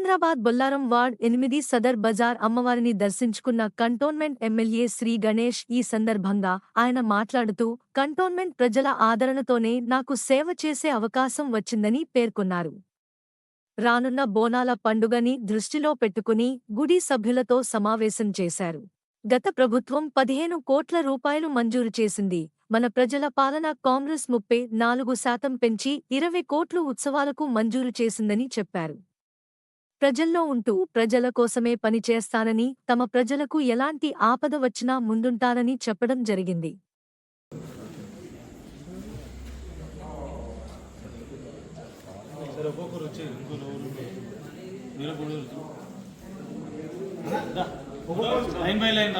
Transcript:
Secunderabad Bollaram ward 8 Sadar Bazar అమ్మవారిని దర్శించుకున్న cantonment MLA Shri Ganesh. ఈ సందర్భంగా ఆయన మాట్లాడుతూ కంటోన్మెంట్ ప్రజల ఆదరణతోనే నాకు సేవ చేసే అవకాశం వచ్చిందని పేర్కొన్నారు. రానున్న బోనాల పండుగని దృష్టిలో పెట్టుకుని గుడి సభ్యులతో సమావేశం చేశారు. గత ప్రభుత్వం 15 కోట్ల రూపాయలు మంజూరు చేసింది. మన ప్రజల పాలన కాంగ్రెస్ 34% పెంచి 20 కోట్లు ఉత్సవాలకు మంజూరు చేసిందని చెప్పారు. ప్రజల్లో ఉంటూ ప్రజల కోసమే పనిచేస్తానని, తమ ప్రజలకు ఎలాంటి ఆపద వచ్చినా ముందుంటానని చెప్పడం జరిగింది. Line by line